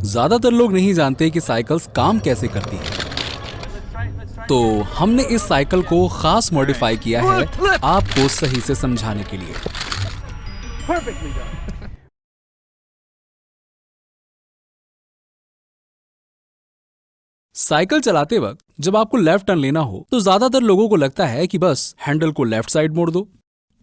ज्यादातर लोग नहीं जानते कि साइकिल्स काम कैसे करती हैं। तो हमने इस साइकिल को खास मॉडिफाई किया है आपको सही से समझाने के लिए। साइकिल चलाते वक्त जब आपको लेफ्ट टर्न लेना हो तो ज्यादातर लोगों को लगता है कि बस हैंडल को लेफ्ट साइड मोड़ दो,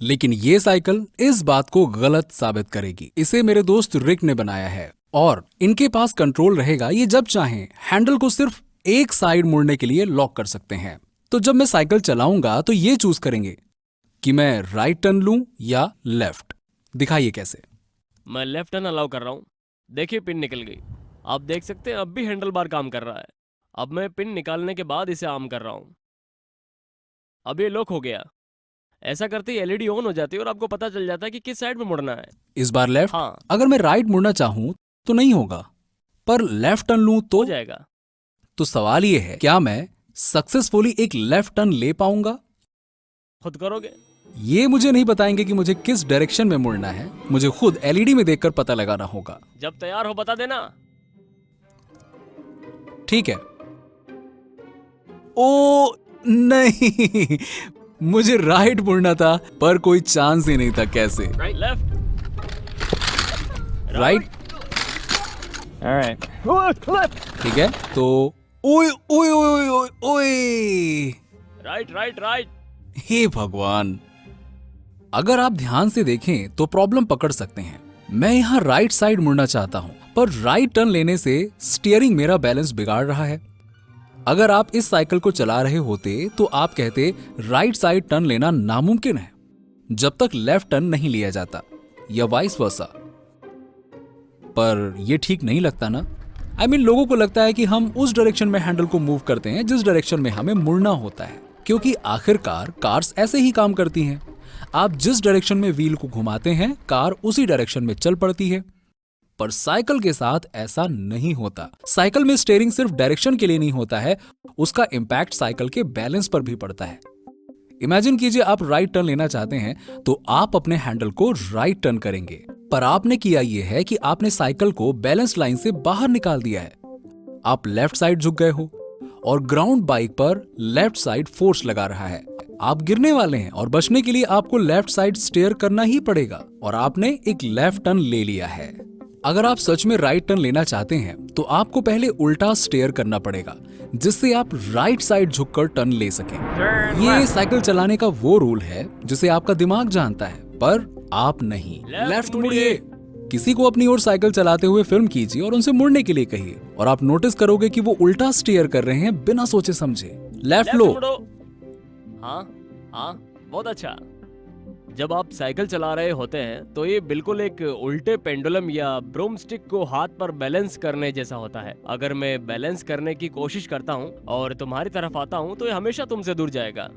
लेकिन ये साइकिल इस बात को गलत साबित करेगी। इसे मेरे दोस्त रिक ने बनाया है और इनके पास कंट्रोल रहेगा। ये जब चाहें हैंडल को सिर्फ एक साइड मुड़ने के लिए लॉक कर सकते हैं। तो जब मैं साइकिल चलाऊंगा तो ये चूज करेंगे कि मैं राइट टर्न लूं या लेफ्ट। दिखाइए कैसे। मैं लेफ्ट टर्न अलाउ कर रहा हूँ। देखिए पिन निकल गई। आप देख सकते हैं अब भी हैंडल बार काम कर रहा है। अब मैं पिन निकालने के बाद इसे आर्म कर रहा हूँ। अब ये लॉक हो गया। ऐसा करते ही एलईडी ऑन हो जाती है और आपको पता चल जाता है कि किस साइड में मुड़ना है। इस बार लेफ्ट। हाँ। अगर मैं राइट मुड़ना चाहूं तो नहीं होगा, पर लेफ्ट टर्न लूं तो हो जाएगा। तो सवाल ये है, क्या मैं सक्सेसफुली एक लेफ्ट टर्न ले पाऊंगा? खुद करोगे। ये मुझे नहीं बताएंगे कि मुझे किस डायरेक्शन में मुड़ना है। मुझे खुद एलईडी में देखकर पता लगाना होगा। जब तैयार हो बता देना। ठीक है। ओ नहीं, मुझे राइट मुड़ना था पर कोई चांस ही नहीं था। कैसे? Left right. ऑलराइट। ठीक है, तो ओए ओए ओए ओए ओए, राइट राइट राइट। हे भगवान, अगर आप ध्यान से देखें तो प्रॉब्लम पकड़ सकते हैं। मैं यहाँ राइट साइड मुड़ना चाहता हूँ, पर राइट टर्न लेने से स्टीयरिंग मेरा बैलेंस बिगाड़ रहा है। अगर आप इस साइकिल को चला रहे होते तो आप कहते राइट साइड टर्न लेना नामुमकिन है जब तक लेफ्ट टर्न नहीं लिया जाता, या वाइस वर्सा। पर यह ठीक नहीं लगता ना। I mean, लोगों को लगता है कि हम उस डायरेक्शन में हैंडल को मूव करते हैं जिस डायरेक्शन में हमें मुड़ना होता है, क्योंकि आखिरकार कार्स ऐसे ही काम करती हैं। आप जिस डायरेक्शन में व्हील को घुमाते हैं, कार उसी डायरेक्शन में चल पड़ती है। पर साइकिल के साथ ऐसा नहीं होता। साइकिल में स्टीयरिंग सिर्फ डायरेक्शन के लिए नहीं होता है, उसका इंपैक्ट साइकिल के बैलेंस पर भी पड़ता है। इमेजिन कीजिए आप राइट टर्न लेना चाहते हैं तो आप अपने हैंडल को राइट टर्न करेंगे, पर आपने किया यह है कि आपने साइकिल को बैलेंस लाइन से बाहर निकाल दिया है। आप लेफ्ट साइड झुक गए हो और ग्राउंड बाइक पर लेफ्ट साइड फोर्स लगा रहा है। आप गिरने वाले हैं और बचने के लिए आपको लेफ्ट साइड स्टीयर करना ही पड़ेगा, और आपने एक लेफ्ट टर्न ले लिया है। अगर आप सच में राइट टर्न लेना चाहते हैं तो आपको पहले उल्टा स्टीयर करना पड़ेगा, जिससे आप राइट साइड झुककर टर्न ले सकें। ये साइकिल चलाने का वो रूल है जिसे आपका दिमाग जानता है, पर आप नहीं। लेफ्ट मुड़िए। किसी को अपनी ओर साइकिल चलाते हुए फिल्म कीजिए और उनसे मुड़ने के लिए कहिए, और आप नोटिस करोगे कि वो उल्टा स्टीयर कर रहे हैं बिना सोचे समझे। लेफ्ट लो। हाँ हाँ, बहुत अच्छा। जब आप साइकिल चला रहे होते हैं तो ये बिल्कुल एक उल्टे पेंडुलम या ब्रूम स्टिक को हाथ पर बैलेंस करने जैसा होता है। अगर मैं बैलेंस करने की कोशिश करता हूँ और तुम्हारी तरफ आता हूँ तो ये हमेशा तुमसे दूर जाएगा।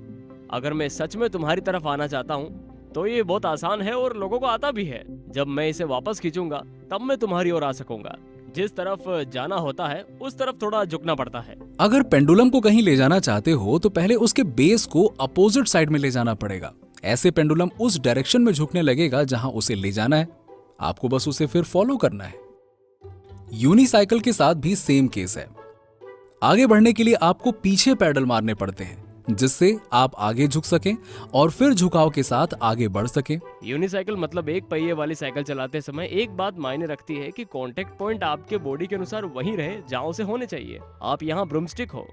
अगर मैं सच में तुम्हारी तरफ आना चाहता हूँ तो ये बहुत आसान है और लोगों को आता भी है। जब मैं इसे वापस खींचूंगा तब मैं तुम्हारी ओर आ सकूंगा। जिस तरफ जाना होता है उस तरफ थोड़ा झुकना पड़ता है। अगर पेंडुलम को कहीं ले जाना चाहते हो तो पहले उसके बेस को अपोजिट साइड में ले जाना पड़ेगा। ऐसे पेंडुलम उस डायरेक्शन में झुकने लगेगा जहां उसे ले जाना है। आपको बस उसे फिर फॉलो करना है। यूनिसाइकिल के साथ भी सेम केस है। आगे बढ़ने के लिए आपको पीछे पैडल मारने पड़ते हैं, जिससे आप आगे झुक सकें और फिर झुकाव के साथ आगे बढ़ सकें। यूनिसाइकिल मतलब एक पहिए वाली साइकिल चलाते समय एक बात मायने रखती है कि कांटेक्ट पॉइंट आपके बॉडी के अनुसार वहीं रहे जहां उसे होने चाहिए। आप यहाँ ब्रूमस्टिक हो।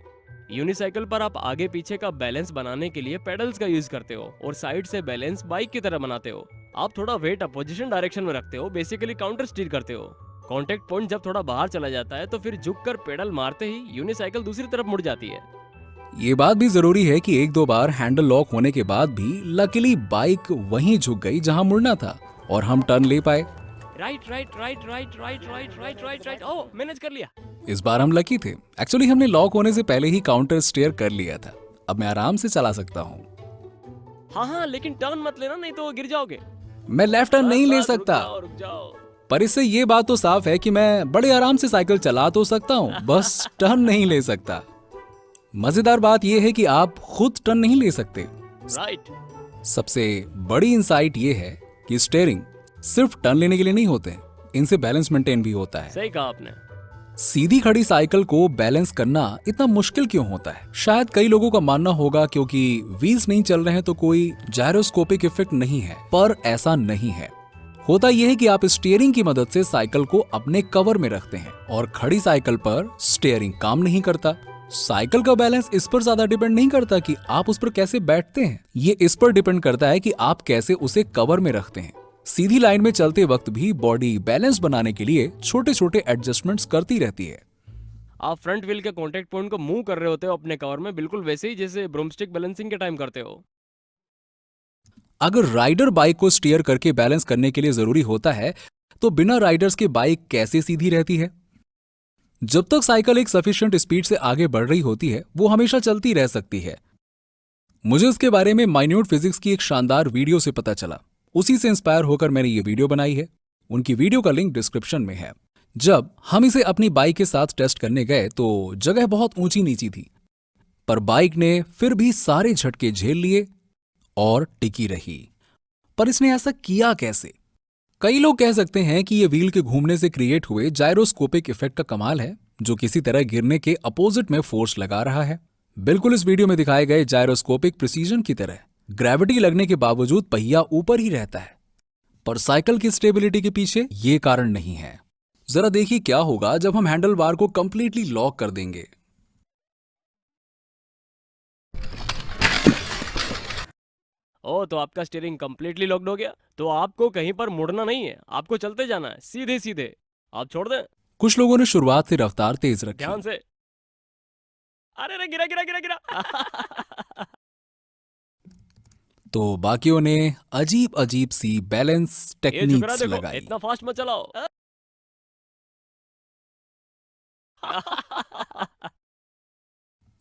यूनिसाइकिल पर आप आगे पीछे का बैलेंस बनाने के लिए पेडल्स का यूज करते हो और साइड से बैलेंस बाइक की तरह बनाते हो। आप थोड़ा वेट अपोजिशन डायरेक्शन में रखते हो, बेसिकली काउंटर स्टीयर करते हो। कांटेक्ट पॉइंट जब थोड़ा बाहर चला जाता है तो फिर झुककर पेडल मारते ही यूनिसाइकिल दूसरी तरफ मुड़ जाती है। ये बात भी जरूरी है कि एक दो बार हैंडल लॉक होने के बाद भी लकीली बाइक वहीं झुक गई जहां मुड़ना था और हम टर्न ले पाए। Right right right right right right right right right. Oh, manage कर लिया। इस बार हम लकी थे। एक्चुअली हमने लॉक होने से पहले ही काउंटर स्टीयर कर लिया था। अब मैं आराम से चला सकता हूँ। हाँ हाँ, लेकिन टर्न मत लेना, नहीं तो गिर जाओगे। मैं लेफ्ट टर्न नहीं ले सकता। रुक जाओ। पर इससे ये बात तो साफ है कि मैं बड़े आराम से साइकिल चला तो सकता हूँ, बस टर्न नहीं ले सकता। मजेदार बात यह है कि आप खुद टर्न नहीं ले सकते। राइट। सबसे बड़ी इंसाइट ये है कि स्टीयरिंग सिर्फ टर्न लेने के लिए नहीं होते हैं, इनसे बैलेंस मेंटेन भी होता है। सही कहा आपने। सीधी खड़ी साइकिल को बैलेंस करना इतना मुश्किल क्यों होता है? शायद कई लोगों का मानना होगा क्योंकि व्हील्स नहीं चल रहे हैं तो कोई जायरोस्कोपिक इफेक्ट नहीं है, पर ऐसा नहीं है। होता यह है कि आप स्टीयरिंग की मदद से साइकिल को अपने कवर में रखते हैं और खड़ी साइकिल पर स्टीयरिंग काम नहीं करता। साइकिल का बैलेंस इस पर ज्यादा डिपेंड नहीं करता कि आप उस पर कैसे बैठते हैं, ये इस पर डिपेंड करता है कि आप कैसे उसे कवर में रखते हैं। सीधी लाइन में चलते वक्त भी बॉडी बैलेंस बनाने के लिए छोटे छोटे एडजस्टमेंट्स करती रहती है। आप फ्रंट व्हील के कांटेक्ट पॉइंट को मूव कर रहे होते हो अपने कवर में, बिल्कुल वैसे ही जैसे ब्रूमस्टिक बैलेंसिंग के टाइम करते हो। अगर राइडर बाइक को स्टीयर करके बैलेंस करने के लिए जरूरी होता है तो बिना राइडर्स के बाइक कैसे सीधी रहती है? जब तक साइकिल एक सफिशिएंट स्पीड से आगे बढ़ रही होती है वो हमेशा चलती रह सकती है। मुझे इसके बारे में माइन्यूट फिजिक्स की एक शानदार वीडियो से पता चला, उसी से इंस्पायर होकर मैंने ये वीडियो बनाई है। उनकी वीडियो का लिंक डिस्क्रिप्शन में है। जब हम इसे अपनी बाइक के साथ टेस्ट करने गए तो जगह बहुत ऊंची नीची थी, पर बाइक ने फिर भी सारे झटके झेल लिए और टिकी रही। पर इसने ऐसा किया कैसे? कई लोग कह सकते हैं कि यह व्हील के घूमने से क्रिएट हुए जायरोस्कोपिक इफेक्ट का कमाल है, जो किसी तरह गिरने के अपोजिट में फोर्स लगा रहा है। बिल्कुल इस वीडियो में दिखाए गए जायरोस्कोपिक प्रिसीजन की तरह ग्रेविटी लगने के बावजूद पहिया ऊपर ही रहता है। पर साइकिल की स्टेबिलिटी के पीछे ये कारण नहीं है। जरा देखिए क्या होगा जब हम हैंडल बार को कंप्लीटली लॉक कर देंगे। ओ, तो आपका स्टीयरिंग कंप्लीटली लॉक्ड हो गया, तो आपको कहीं पर मुड़ना नहीं है, आपको चलते जाना है सीधे सीधे। आप छोड़ दें। कुछ लोगों ने शुरुआत से रफ्तार तेज रखी। ध्यान से। अरे रे, गिरा गिरा गिरा गिरा। तो बाकियों ने अजीब अजीब सी बैलेंस ये झुकरा टेक्निक्स देखो, लगाई। इतना फास्ट मत चलाओ।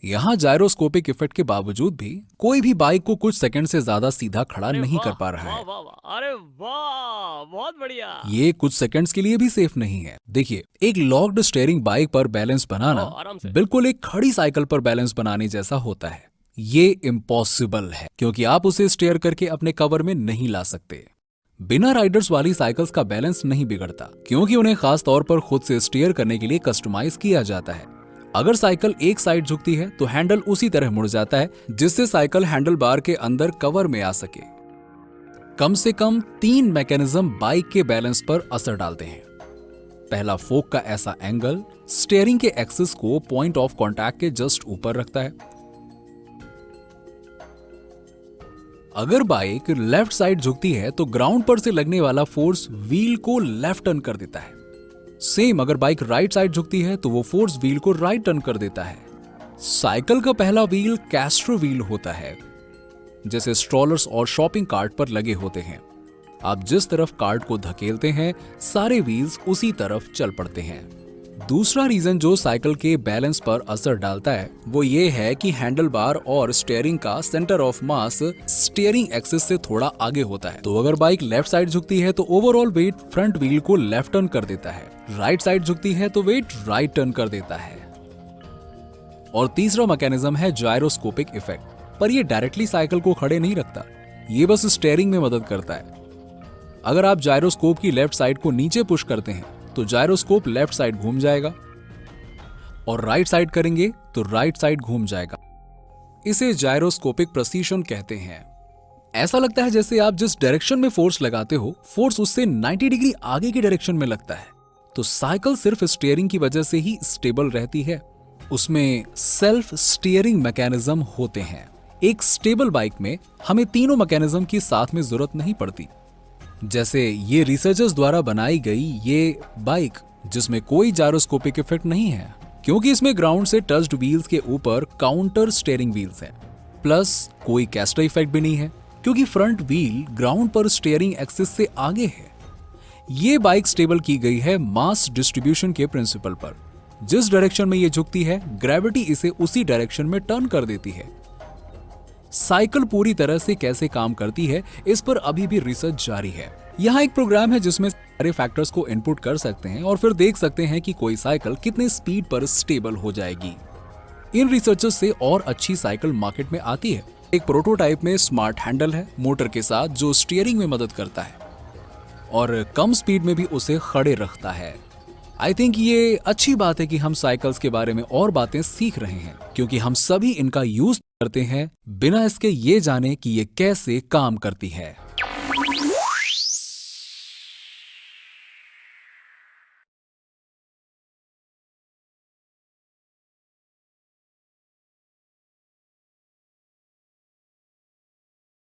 यहाँ जायरोस्कोपिक इफेक्ट के बावजूद भी कोई भी बाइक को कुछ सेकंड से ज्यादा सीधा खड़ा अरे नहीं वाह, कर पा रहा वाह, है। वाह, वाह, अरे वाह, बहुत बढ़िया। ये कुछ सेकंड्स के लिए भी सेफ नहीं है। देखिए, एक लॉक्ड स्टीयरिंग बाइक पर बैलेंस बनाना आराम से। बिल्कुल एक खड़ी साइकिल पर बैलेंस बनाने जैसा होता है। ये इम्पॉसिबल है क्योंकि आप उसे स्टीयर करके अपने कवर में नहीं ला सकते। बिना राइडर्स वाली साइकिल्स का बैलेंस नहीं बिगड़ता क्योंकि उन्हें खास तौर पर खुद से स्टीयर करने के लिए कस्टमाइज किया जाता है। अगर साइकिल एक साइड झुकती है तो हैंडल उसी तरह मुड़ जाता है जिससे साइकिल हैंडल बार के अंदर कवर में आ सके। कम से कम 3 मैकेनिज्म बाइक के बैलेंस पर असर डालते हैं। पहला, फोक का ऐसा एंगल स्टीयरिंग के एक्सिस को पॉइंट ऑफ कांटेक्ट के जस्ट ऊपर रखता है। अगर बाइक लेफ्ट साइड झुकती है तो ग्राउंड पर से लगने वाला फोर्स व्हील को लेफ्ट टर्न कर देता है। सेम अगर बाइक राइट साइड झुकती है तो वो फोर्स व्हील को राइट टर्न कर देता है। साइकिल का पहला व्हील कैस्ट्रो व्हील होता है, जैसे स्ट्रॉलर्स और शॉपिंग कार्ट पर लगे होते हैं। आप जिस तरफ कार्ट को धकेलते हैं सारे व्हील्स उसी तरफ चल पड़ते हैं। दूसरा रीजन जो साइकिल के बैलेंस पर असर डालता है वो ये है कि हैंडल बार और स्टीयरिंग का centre of mass steering axis से थोड़ा आगे होता है। तो अगर बाइक लेफ्ट साइड झुकती है तो ओवरऑल वेट फ्रंट व्हील को लेफ्ट टर्न कर देता है, राइट साइड झुकती है तो वेट राइट टर्न कर देता है। और तीसरा मैकेनिज्म है जायरोस्कोपिक इफेक्ट, पर यह डायरेक्टली साइकिल को खड़े नहीं रखता, ये बस स्टीयरिंग में मदद करता है। अगर आप जायरोस्कोप की लेफ्ट साइड को नीचे पुश करते हैं तो जायरोस्कोप लेफ्ट साइड घूम जाएगा और राइट साइड करेंगे तो राइट साइड घूम जाएगा। इसे जायरोस्कोपिक प्रिसीजन कहते हैं। ऐसा लगता है जैसे आप जिस डायरेक्शन में फोर्स लगाते हो फोर्स उससे 90 डिग्री आगे की डायरेक्शन में लगता है। तो साइकिल सिर्फ स्टीयरिंग की वजह से ही स्टेबल रहती है। उसमें सेल्फ स्टीयरिंग मैकेनिज्म होते हैं। एक स्टेबल बाइक में हमें तीनों मैकेनिज्म की साथ में जरूरत नहीं पड़ती। जैसे ये रिसर्चर्स द्वारा बनाई गई ये बाइक जिसमें कोई जायरोस्कोपिक इफेक्ट नहीं है क्योंकि इसमें ग्राउंड से टच्ड व्हील्स के ऊपर काउंटर स्टीयरिंग व्हील्स हैं। प्लस कोई कैस्टर इफेक्ट भी नहीं है क्योंकि फ्रंट व्हील ग्राउंड पर स्टीयरिंग एक्सिस से आगे है। ये बाइक स्टेबल की गई है मास डिस्ट्रीब्यूशन के प्रिंसिपल पर। जिस डायरेक्शन में ये झुकती है ग्रेविटी इसे उसी डायरेक्शन में टर्न कर देती है। साइकिल पूरी तरह से कैसे काम करती है इस पर अभी भी रिसर्च जारी है। यहाँ एक प्रोग्राम है जिसमें सारे फैक्टर्स को इनपुट कर सकते हैं और फिर देख सकते हैं कि कोई साइकिल कितने स्पीड पर स्टेबल हो जाएगी। इन रिसर्चर्स से और अच्छी साइकिल मार्केट में आती है। एक प्रोटोटाइप में स्मार्ट हैंडल है मोटर के साथ जो स्टीयरिंग में मदद करता है और कम स्पीड में भी उसे खड़े रखता है। आई थिंक ये अच्छी बात है कि हम साइकिल्स के बारे में और बातें सीख रहे हैं, क्योंकि हम सभी इनका यूज करते हैं बिना इसके ये जाने कि ये कैसे काम करती है।